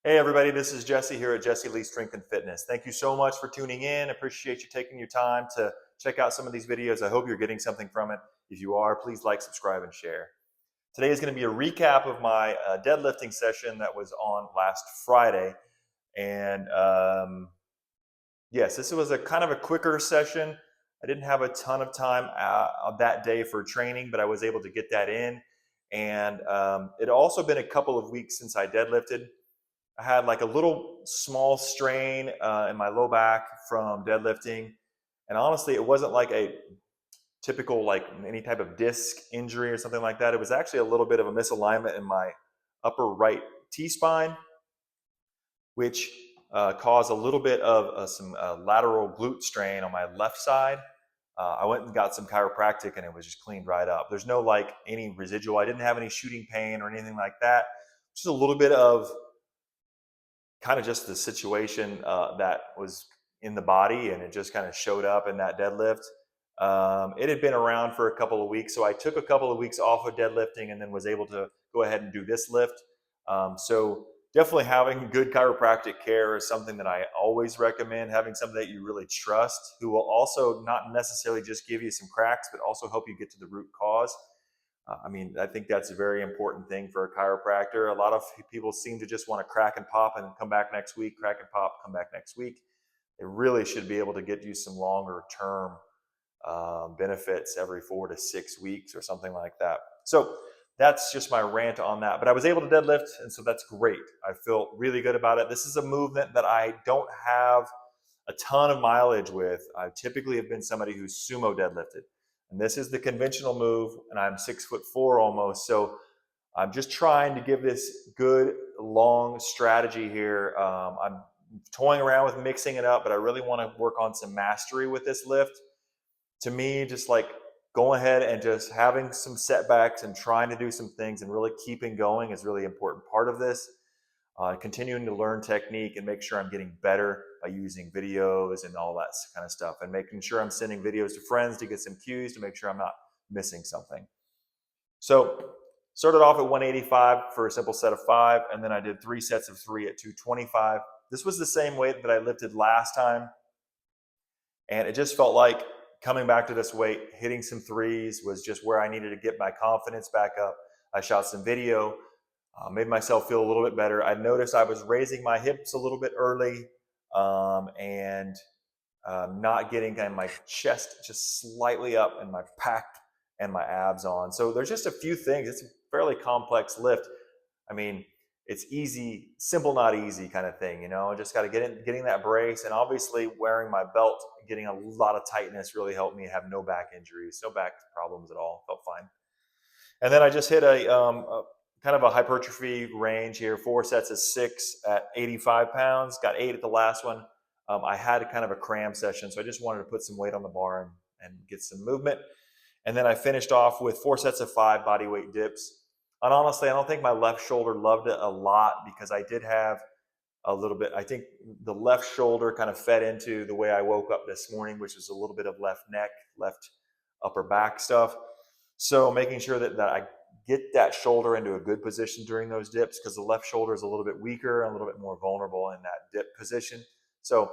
Hey everybody, this is Jesse here at Jesse Lee Strength and Fitness. Thank you so much for tuning in. Appreciate you taking your time to check out some of these videos. I hope you're getting something from it. If you are, please like, subscribe, and share. Today is going to be a recap of my deadlifting session that was on last Friday. And yes, this was a kind of a quicker session. I didn't have a ton of time that day for training, but I was able to get that in. And it also been a couple of weeks since I deadlifted. I had like a little small strain in my low back from deadlifting. And honestly, it wasn't like a typical, like any type of disc injury or something like that. It was actually a little bit of a misalignment in my upper right T-spine, which caused a little bit of some lateral glute strain on my left side. I went and got some chiropractic and it was just cleaned right up. There's no like any residual. I didn't have any shooting pain or anything like that. Just a little bit of kind of just the situation that was in the body, and it just kind of showed up in that deadlift. It had been around for a couple of weeks, so I took a couple of weeks off of deadlifting and then was able to go ahead and do this lift. So definitely having good chiropractic care is something that I always recommend, having somebody that you really trust who will also not necessarily just give you some cracks, but also help you get to the root cause. I think that's a very important thing for a chiropractor. A lot of people seem to just want to crack and pop and come back next week, crack and pop, come back next week. They really should be able to get you some longer term benefits every 4 to 6 weeks or something like that. So that's just my rant on that. But I was able to deadlift, and so that's great. I feel really good about it. This is a movement that I don't have a ton of mileage with. I typically have been somebody who's sumo deadlifted. And this is the conventional move, and I'm 6'4" almost. So I'm just trying to give this good long strategy here. I'm toying around with mixing it up, but I really want to work on some mastery with this lift. To me, just like going ahead and just having some setbacks and trying to do some things and really keeping going is really important part of this. Continuing to learn technique and make sure I'm getting better by using videos and all that kind of stuff, and making sure I'm sending videos to friends to get some cues to make sure I'm not missing something. So started off at 185 for a simple set of 5, and then I did 3 sets of 3 at 225. This was the same weight that I lifted last time, and it just felt like coming back to this weight, hitting some threes was just where I needed to get my confidence back up. I shot some video, made myself feel a little bit better. I noticed I was raising my hips a little bit early, and not getting kind of my chest just slightly up and my pack and my abs on. So there's just a few things. It's a fairly complex lift. I mean, it's easy, simple, not easy kind of thing, you know. I just got to getting that brace, and obviously wearing my belt, getting a lot of tightness really helped me have no back injuries, no back problems at all. Felt fine. And then I just hit a kind of a hypertrophy range here, 4 sets of 6 at 85 pounds, got 8 at the last one. I had a kind of a cram session, so I just wanted to put some weight on the bar and get some movement. And then I finished off with 4 sets of 5 body weight dips. And honestly, I don't think my left shoulder loved it a lot because I did have a little bit, I think the left shoulder kind of fed into the way I woke up this morning, which is a little bit of left neck, left upper back stuff. So making sure that I get that shoulder into a good position during those dips, because the left shoulder is a little bit weaker and a little bit more vulnerable in that dip position. So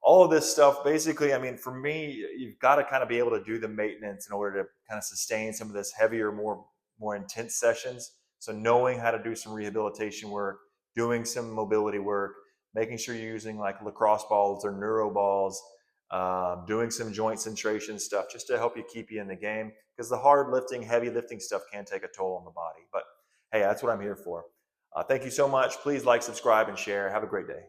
all of this stuff, basically, I mean, for me, you've got to kind of be able to do the maintenance in order to kind of sustain some of this heavier, more intense sessions. So knowing how to do some rehabilitation work, doing some mobility work, making sure you're using like lacrosse balls or neuro balls, doing some joint centration stuff just to help you keep you in the game, because the hard lifting, heavy lifting stuff can take a toll on the body. But hey, that's what I'm here for. Thank you so much. Please like, subscribe, and share. Have a great day.